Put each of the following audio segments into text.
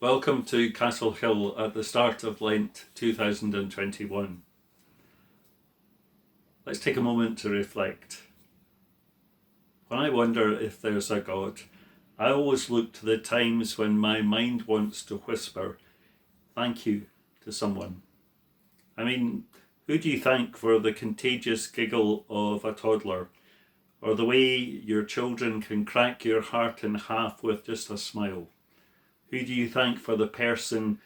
Welcome to Castle Hill at the start of Lent 2021. Let's take a moment to reflect. When I wonder if there's a God, I always look to the times when my mind wants to whisper, "Thank you," to someone. I mean, who do you thank for the contagious giggle of a toddler, or the way your children can crack your heart in half with just a smile? Who do you thank for the person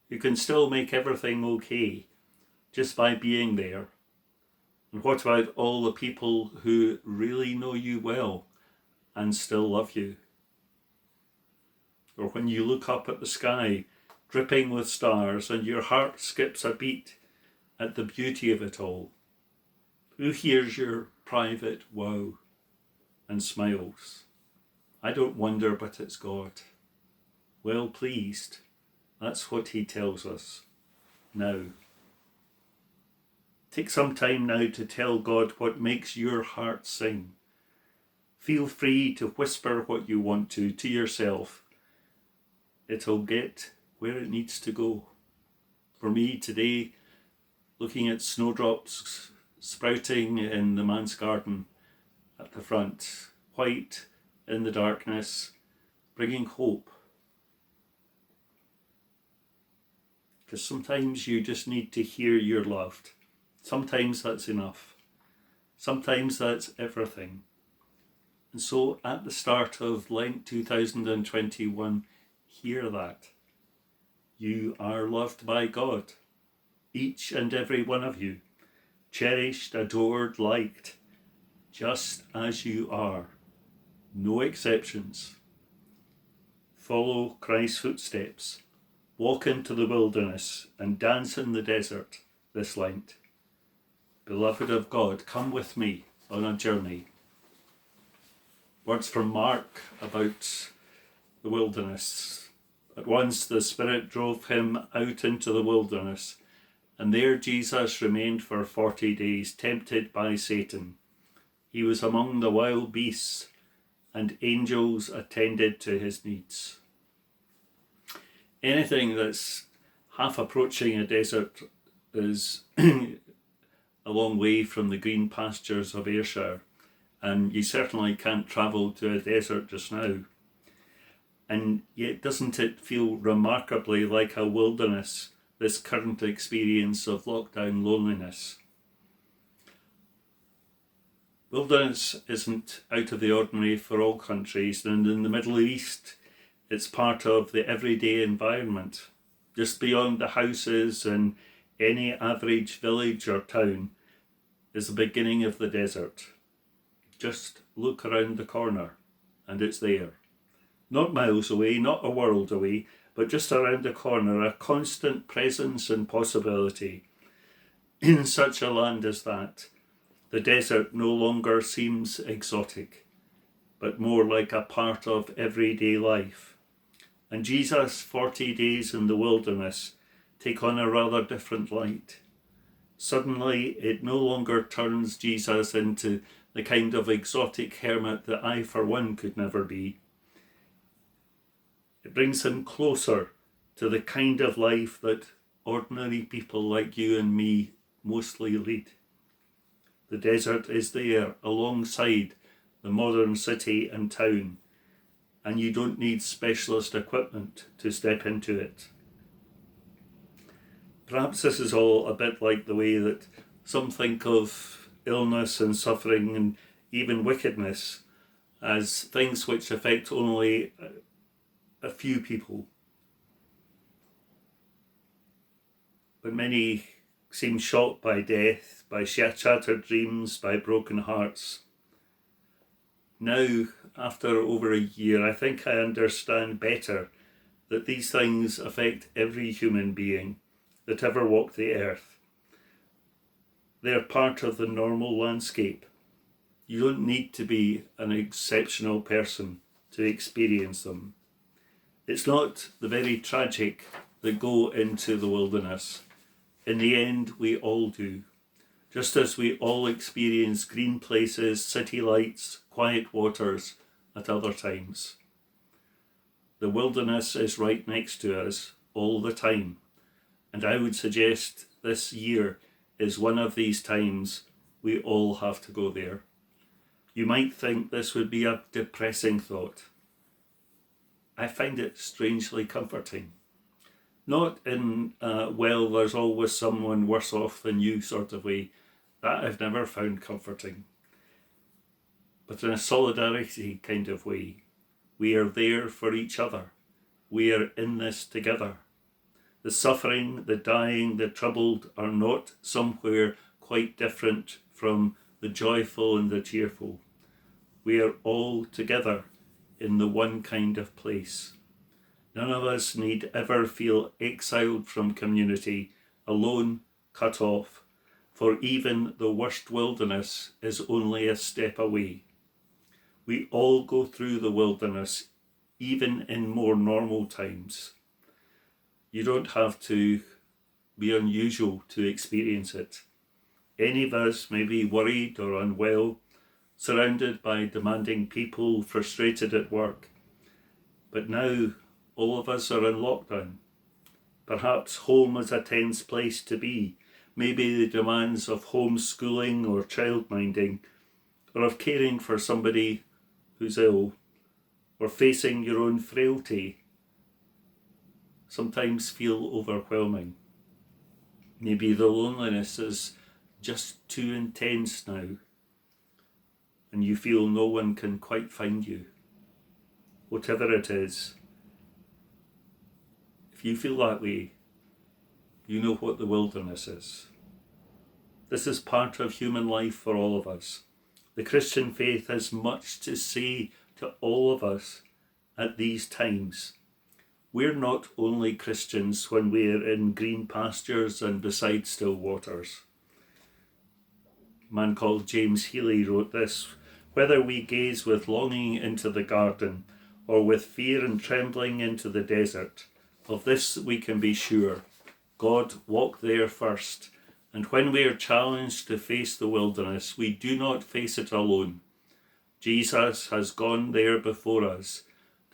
who can still make everything okay just by being there? And what about all the people who really know you well and still love you? Or when you look up at the sky, dripping with stars, and your heart skips a beat at the beauty of it all, who hears your private wow and smiles? I don't wonder, but it's God. Well pleased, that's what he tells us now. Take some time now to tell God what makes your heart sing. Feel free to whisper what you want to yourself. It'll get where it needs to go. For me today, looking at snowdrops sprouting in the man's garden at the front, white in the darkness, bringing hope. Because sometimes you just need to hear you're loved. Sometimes that's enough. Sometimes that's everything. And so at the start of Lent 2021, hear that. You are loved by God. Each and every one of you. Cherished, adored, liked. Just as you are. No exceptions. Follow Christ's footsteps. Walk into the wilderness and dance in the desert this Lent. Beloved of God, come with me on a journey. Words from Mark about the wilderness. At once the Spirit drove him out into the wilderness, and there Jesus remained for 40 days, tempted by Satan. He was among the wild beasts, and angels attended to his needs. Anything that's half approaching a desert is a long way from the green pastures of Ayrshire, and you certainly can't travel to a desert just now. And yet doesn't it feel remarkably like a wilderness, this current experience of lockdown loneliness? Wilderness isn't out of the ordinary for all countries, and in the Middle East it's part of the everyday environment. Just beyond the houses in any average village or town is the beginning of the desert. Just look around the corner and it's there. Not miles away, not a world away, but just around the corner, a constant presence and possibility. In such a land as that, the desert no longer seems exotic, but more like a part of everyday life. And Jesus' 40 days in the wilderness take on a rather different light. Suddenly, it no longer turns Jesus into the kind of exotic hermit that I, for one, could never be. It brings him closer to the kind of life that ordinary people like you and me mostly lead. The desert is there alongside the modern city and town, and you don't need specialist equipment to step into it. Perhaps this is all a bit like the way that some think of illness and suffering and even wickedness as things which affect only a few people. But many seem shocked by death, by shattered dreams, by broken hearts. Now, after over a year, I think I understand better that these things affect every human being that ever walked the earth. They're part of the normal landscape. You don't need to be an exceptional person to experience them. It's not the very tragic that go into the wilderness. In the end, we all do. Just as we all experience green places, city lights, quiet waters at other times. The wilderness is right next to us all the time. And I would suggest this year is one of these times we all have to go there. You might think this would be a depressing thought. I find it strangely comforting. Not in well, there's always someone worse off than you sort of way. That I've never found comforting. But in a solidarity kind of way. We are there for each other. We are in this together. The suffering, the dying, the troubled are not somewhere quite different from the joyful and the cheerful. We are all together in the one kind of place. None of us need ever feel exiled from community, alone, cut off, for even the worst wilderness is only a step away. We all go through the wilderness, even in more normal times. You don't have to be unusual to experience it. Any of us may be worried or unwell, surrounded by demanding people, frustrated at work. But now all of us are in lockdown. Perhaps home is a tense place to be. Maybe the demands of homeschooling or childminding, or of caring for somebody who's ill, or facing your own frailty, sometimes feel overwhelming. Maybe the loneliness is just too intense now, and you feel no one can quite find you. Whatever it is, if you feel that way, you know what the wilderness is. This is part of human life for all of us. The Christian faith has much to say to all of us at these times. We're not only Christians when we're in green pastures and beside still waters. A man called James Healy wrote this: "Whether we gaze with longing into the garden or with fear and trembling into the desert, of this we can be sure, God walked there first. And when we are challenged to face the wilderness, we do not face it alone. Jesus has gone there before us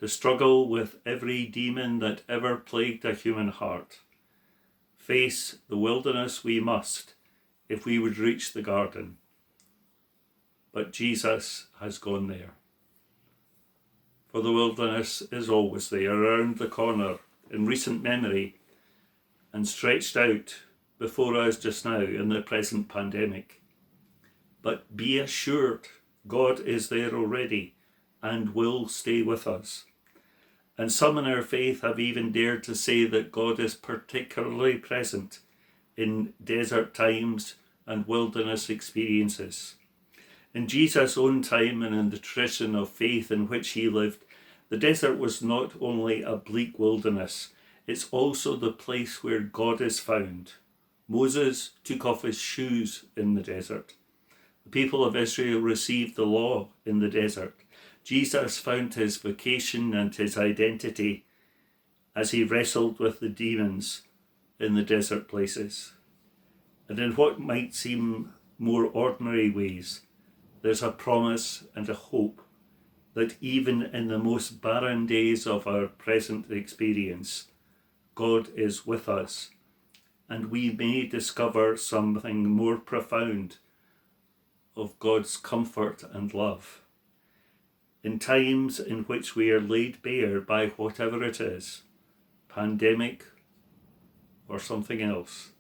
to struggle with every demon that ever plagued a human heart. Face the wilderness we must if we would reach the garden. But Jesus has gone there. For the wilderness is always there, around the corner, in recent memory, and stretched out before us just now in the present pandemic. But be assured, God is there already and will stay with us. And some in our faith have even dared to say that God is particularly present in desert times and wilderness experiences. In Jesus' own time and in the tradition of faith in which he lived, the desert was not only a bleak wilderness, it's also the place where God is found. Moses took off his shoes in the desert. The people of Israel received the law in the desert. Jesus found his vocation and his identity as he wrestled with the demons in the desert places. And in what might seem more ordinary ways, there's a promise and a hope that even in the most barren days of our present experience, God is with us, and we may discover something more profound of God's comfort and love. In times in which we are laid bare by whatever it is, pandemic or something else,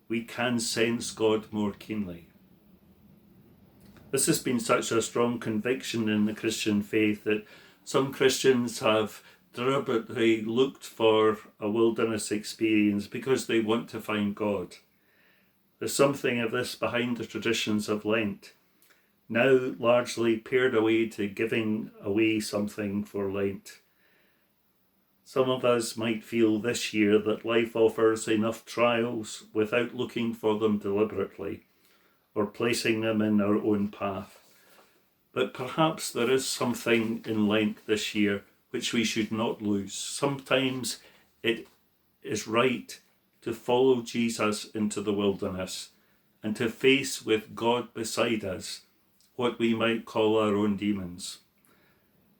we can sense God more keenly. This has been such a strong conviction in the Christian faith that some Christians have deliberately looked for a wilderness experience because they want to find God. There's something of this behind the traditions of Lent, now largely pared away to giving away something for Lent. Some of us might feel this year that life offers enough trials without looking for them deliberately or placing them in our own path. But perhaps there is something in Lent this year which we should not lose. Sometimes it is right to follow Jesus into the wilderness and to face with God beside us what we might call our own demons.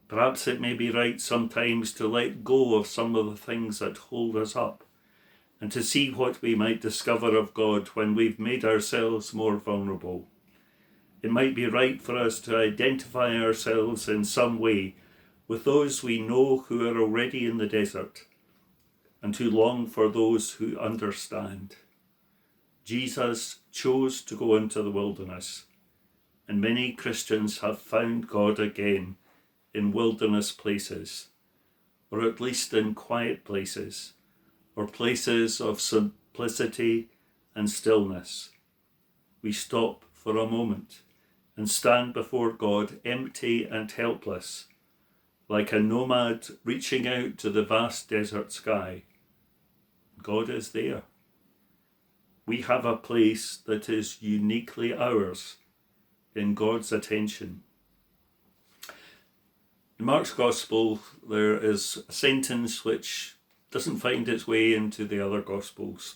Perhaps it may be right sometimes to let go of some of the things that hold us up and to see what we might discover of God when we've made ourselves more vulnerable. It might be right for us to identify ourselves in some way with those we know who are already in the desert and to long for those who understand. Jesus chose to go into the wilderness, and many Christians have found God again in wilderness places, or at least in quiet places, or places of simplicity and stillness. We stop for a moment and stand before God empty and helpless, like a nomad reaching out to the vast desert sky. God is there. We have a place that is uniquely ours in God's attention. In Mark's Gospel, there is a sentence which doesn't find its way into the other Gospels.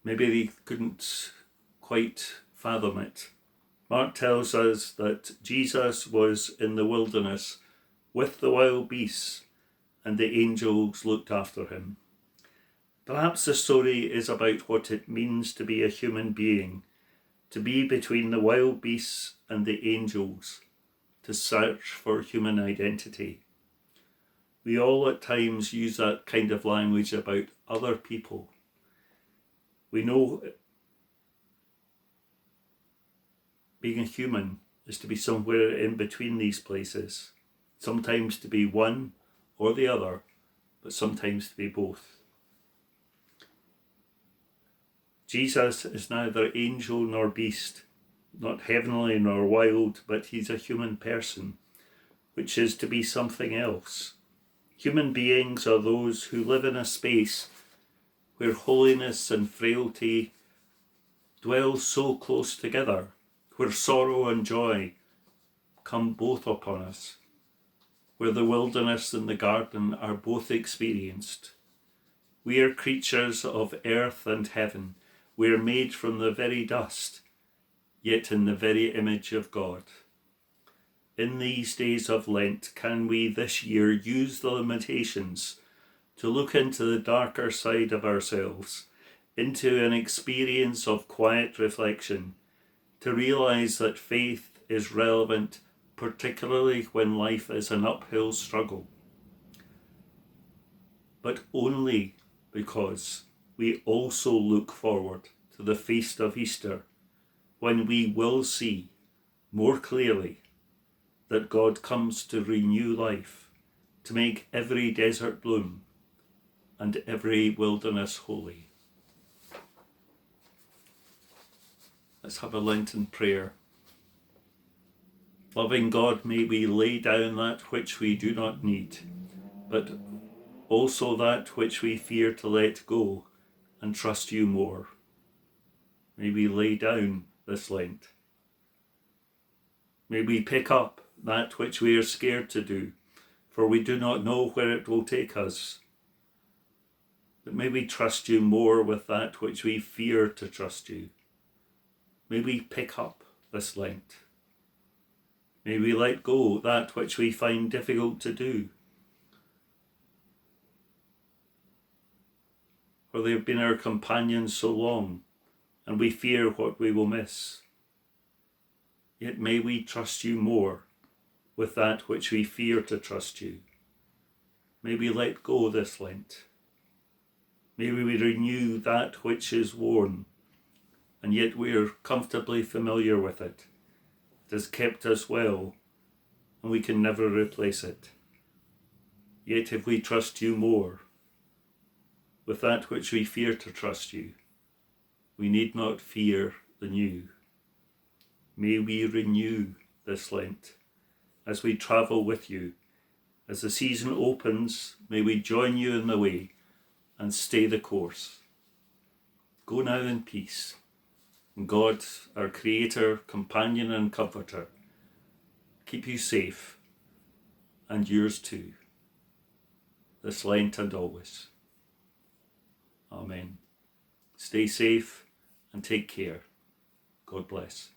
Maybe they couldn't quite fathom it. Mark tells us that Jesus was in the wilderness with the wild beasts, and the angels looked after him. Perhaps the story is about what it means to be a human being, to be between the wild beasts and the angels, to search for human identity. We all at times use that kind of language about other people. We know being a human is to be somewhere in between these places, sometimes to be one or the other, but sometimes to be both. Jesus is neither angel nor beast, not heavenly nor wild, but he's a human person, which is to be something else. Human beings are those who live in a space where holiness and frailty dwell so close together, where sorrow and joy come both upon us, where the wilderness and the garden are both experienced. We are creatures of earth and heaven. We are made from the very dust, yet in the very image of God. In these days of Lent, can we this year use the limitations to look into the darker side of ourselves, into an experience of quiet reflection, to realise that faith is relevant, particularly when life is an uphill struggle, but only because we also look forward to the feast of Easter, when we will see more clearly that God comes to renew life, to make every desert bloom and every wilderness holy. Let's have a Lenten prayer. Loving God, may we lay down that which we do not need, but also that which we fear to let go, and trust you more. May we lay down this Lent. May we pick up that which we are scared to do, for we do not know where it will take us. But may we trust you more with that which we fear to trust you. May we pick up this Lent. May we let go that which we find difficult to do, for they have been our companions so long, and we fear what we will miss. Yet may we trust you more with that which we fear to trust you. May we let go this Lent. May we renew that which is worn, and yet we are comfortably familiar with it. It has kept us well, and we can never replace it. Yet if we trust you more with that which we fear to trust you, we need not fear the new. May we renew this Lent as we travel with you. As the season opens, may we join you in the way and stay the course. Go now in peace. And God, our Creator, Companion and Comforter, keep you safe, and yours too, this Lent and always. Amen. Stay safe and take care. God bless.